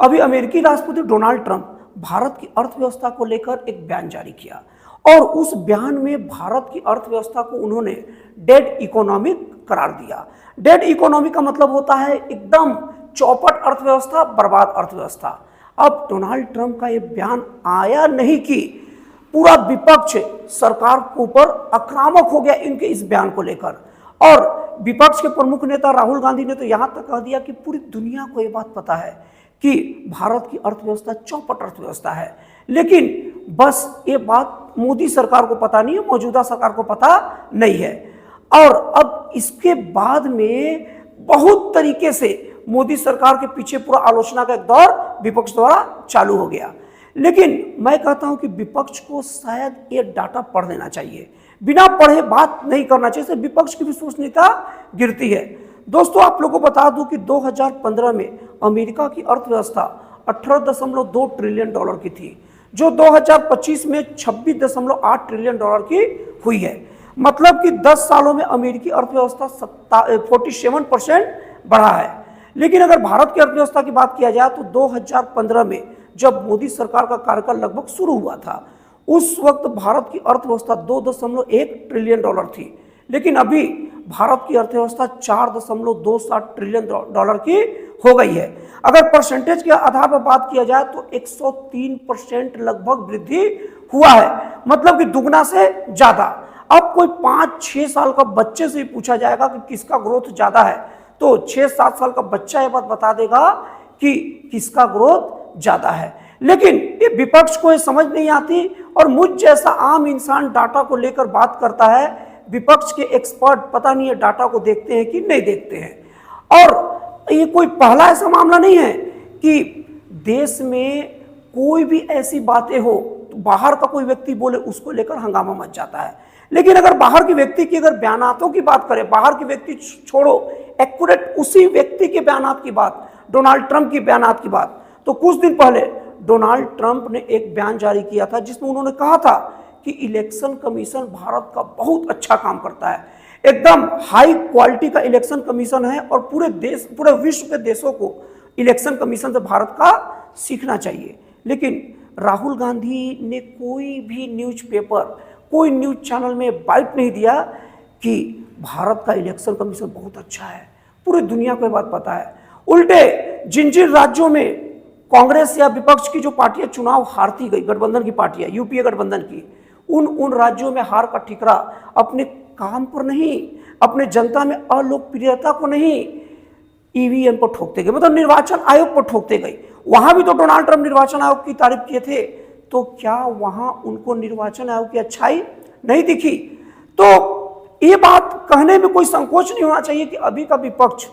अभी अमेरिकी राष्ट्रपति डोनाल्ड ट्रंप भारत की अर्थव्यवस्था को लेकर एक बयान जारी किया और उस बयान में भारत की अर्थव्यवस्था को उन्होंने डेड इकोनॉमी करार दिया। डेड इकोनॉमी का मतलब होता है एकदम चौपट अर्थव्यवस्था, बर्बाद अर्थव्यवस्था। अब डोनाल्ड ट्रंप का ये बयान आया नहीं कि पूरा विपक्ष सरकार के ऊपर आक्रामक हो गया इनके इस बयान को लेकर, और विपक्ष के प्रमुख नेता राहुल गांधी ने तो यहां तक कह दिया कि पूरी दुनिया को ये बात पता है कि भारत की अर्थव्यवस्था चौपट अर्थव्यवस्था है। लेकिन बस ये बात मोदी सरकार को पता नहीं है, मौजूदा सरकार को पता नहीं है। और अब इसके बाद में बहुत तरीके से मोदी सरकार के पीछे पूरा आलोचना का एक दौर विपक्ष द्वारा चालू हो गया। लेकिन मैं कहता हूं कि विपक्ष को शायद ये डाटा पढ़ लेना चाहिए, बिना पढ़े बात नहीं करना चाहिए, इससे विपक्ष की विश्वसनीयता गिरती है। दोस्तों, आप लोगों को बता दूं कि 2015 में अमेरिका की अर्थव्यवस्था 18.2 ट्रिलियन डॉलर की थी, जो 2025 में 26.8 ट्रिलियन डॉलर की हुई है। मतलब कि 10 सालों में अमेरिकी अर्थव्यवस्था 47% बढ़ा है। लेकिन अगर भारत की अर्थव्यवस्था की बात किया जाए तो 2015 में जब मोदी सरकार का कार्यकाल लगभग शुरू हुआ था, उस वक्त भारत की अर्थव्यवस्था 2.1 ट्रिलियन डॉलर थी। लेकिन अभी भारत की अर्थव्यवस्था 4.27 ट्रिलियन डॉलर की हो गई है। अगर परसेंटेज के आधार पर बात किया जाए तो 103% लगभग वृद्धि हुआ है, मतलब कि दुगना से ज्यादा। अब कोई 5-6 साल का बच्चे से पूछा जाएगा कि किसका ग्रोथ ज्यादा है, तो 6-7 साल का बच्चा ये बात बता देगा कि किसका ग्रोथ ज्यादा है। लेकिन ये विपक्ष को ये समझ नहीं आती और मुझ जैसा आम इंसान डाटा को लेकर बात करता है। विपक्ष के एक्सपर्ट पता नहीं है डाटा को देखते हैं कि नहीं देखते हैं। और ये कोई पहला ऐसा मामला नहीं है कि देश में कोई भी ऐसी बातें हो तो बाहर का कोई व्यक्ति बोले उसको लेकर हंगामा मच जाता है। लेकिन अगर बाहर के व्यक्ति की अगर बयानातों की बात करें, बाहर के व्यक्ति छोड़ो, एक्यूरेट उसी व्यक्ति के बयानात की बात, डोनाल्ड ट्रंप की बयानात की बात, तो कुछ दिन पहले डोनाल्ड ट्रंप ने एक बयान जारी किया था जिसमें उन्होंने कहा था कि इलेक्शन कमीशन भारत का बहुत अच्छा काम करता है, एकदम हाई क्वालिटी का इलेक्शन कमीशन है और पूरे विश्व के देशों को इलेक्शन कमीशन से भारत का सीखना चाहिए। लेकिन राहुल गांधी ने कोई भी न्यूज़पेपर, कोई न्यूज़ चैनल में बाइट नहीं दिया कि भारत का इलेक्शन कमीशन बहुत अच्छा है। पूरी दुनिया को बात पता है। उल्टे जिन जिन राज्यों में कांग्रेस या विपक्ष की जो पार्टियां चुनाव हारती गई, गठबंधन की पार्टियां, यूपीए गठबंधन की, उन राज्यों में हार का ठिकरा अपने काम पर नहीं, अपने जनता में अलोकप्रियता को नहीं, ईवीएम पर ठोकते गए, मतलब निर्वाचन आयोग पर ठोकते गए। वहां भी तो डोनाल्ड ट्रंप निर्वाचन आयोग की तारीफ किए थे, तो क्या वहां उनको निर्वाचन आयोग की अच्छाई नहीं दिखी? तो ये बात कहने में कोई संकोच नहीं होना चाहिए कि अभी का विपक्ष,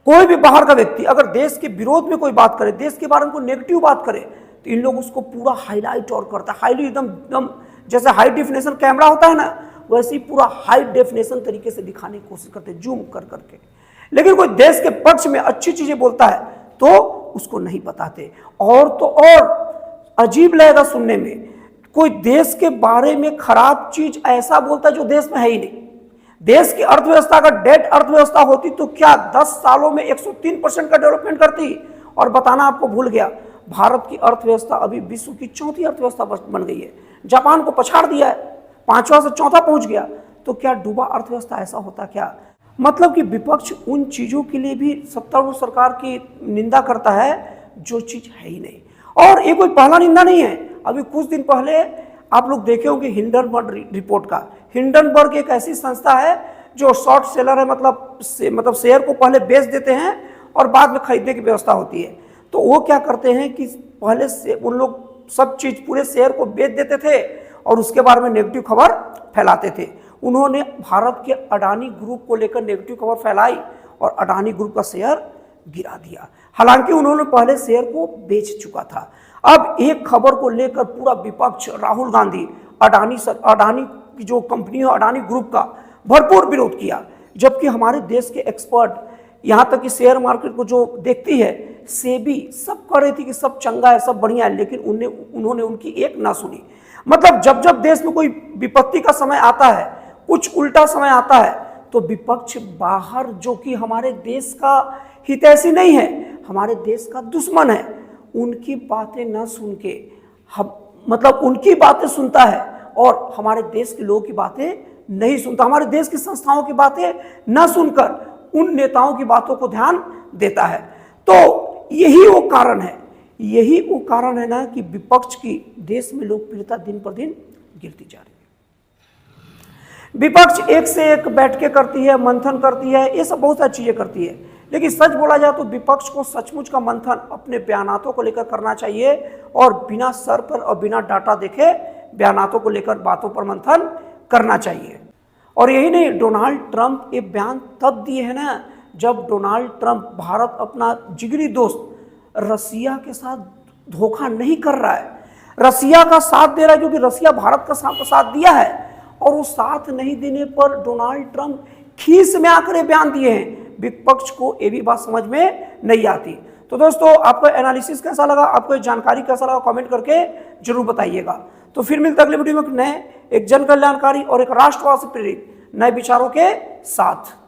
कोई भी बाहर का व्यक्ति अगर देश के विरोध में कोई बात करे, देश के बारे में कोई नेगेटिव बात करे, तो इन लोग उसको पूरा हाईलाइट और करता है, हाईली एकदम जैसे हाई डेफिनेशन कैमरा होता है ना, वैसे ही पूरा हाई डेफिनेशन तरीके से दिखाने की कोशिश करते, जूम कर करके। लेकिन कोई देश के पक्ष में अच्छी चीजें बोलता है तो उसको नहीं बताते। और तो और अजीब लगेगा सुनने में, कोई देश के बारे में खराब चीज ऐसा बोलता है जो देश में है ही नहीं। देश की अर्थव्यवस्था अगर डेड अर्थव्यवस्था होती तो क्या 10 सालों में 103% का डेवलपमेंट करती? और बताना आपको भूल गया, भारत की अर्थव्यवस्था अभी विश्व की 4थी अर्थव्यवस्था बन गई है, जापान को पछाड़ दिया है, 5वां से 4था पहुंच गया। तो क्या डूबा अर्थव्यवस्था ऐसा होता क्या? मतलब कि विपक्ष उन चीजों के लिए भी सत्तारूढ़ सरकार की निंदा करता है जो चीज है ही नहीं। और ये कोई पहला निंदा नहीं है। अभी कुछ दिन पहले आप लोग देखे होंगे हिंडनबर्ग रिपोर्ट का। हिंडनबर्ग एक ऐसी संस्था है जो शॉर्ट सेलर है, मतलब शेयर को पहले बेच देते हैं और बाद में खरीदने की व्यवस्था होती है। तो वो क्या करते हैं कि पहले से उन लोग सब चीज पूरे शेयर को बेच देते थे और उसके बारे में नेगेटिव खबर फैलाते थे। उन्होंने भारत के अडानी ग्रुप को लेकर नेगेटिव खबर फैलाई और अडानी ग्रुप का शेयर गिरा दिया, हालांकि उन्होंने पहले शेयर को बेच चुका था। अब एक खबर को लेकर पूरा विपक्ष, राहुल गांधी, अडानी की जो कंपनी है अडानी ग्रुप का भरपूर विरोध किया, जबकि हमारे देश के एक्सपर्ट, यहाँ तक कि शेयर मार्केट को जो देखती है सेबी, सब कह रही थी कि सब चंगा है, सब बढ़िया है, लेकिन उन्होंने उनकी एक ना सुनी। मतलब जब जब देश में कोई विपत्ति का समय आता है, कुछ उल्टा समय आता है, तो विपक्ष बाहर जो कि हमारे देश का हितैषी नहीं है, हमारे देश का दुश्मन है, उनकी बातें न सुन के हम मतलब उनकी बातें सुनता है और हमारे देश के लोगों की बातें नहीं सुनता, हमारे देश की संस्थाओं की बातें न सुनकर उन नेताओं की बातों को ध्यान देता है। तो यही वो कारण है ना कि विपक्ष की देश में लोकप्रियता दिन पर दिन गिरती जा रही है। विपक्ष एक से एक बैठकें करती है, मंथन करती है, ये सब बहुत सारी चीजें करती है, लेकिन सच बोला जाए तो विपक्ष को सचमुच का मंथन अपने बयानातों को लेकर करना चाहिए और बिना सर पर और बिना डाटा देखे बयानातों को लेकर बातों पर मंथन करना चाहिए। और यही नहीं, डोनाल्ड ट्रंप ये बयान तब दिए हैं ना जब डोनाल्ड ट्रंप भारत अपना जिगरी दोस्त रसिया के साथ धोखा नहीं कर रहा है, रसिया का साथ दे रहा है, क्योंकि रसिया भारत का साथ दिया है और वो साथ नहीं देने पर डोनाल्ड ट्रंप खीस में आकर बयान दिए हैं। विपक्ष को ये भी बात समझ में नहीं आती। तो दोस्तों, आपको एनालिसिस कैसा लगा, आपको ये जानकारी कैसा लगा, कमेंट करके जरूर बताइएगा। तो फिर मिलते अगले वीडियो में एक जन कल्याणकारी और एक राष्ट्रवाद से प्रेरित नए विचारों के साथ।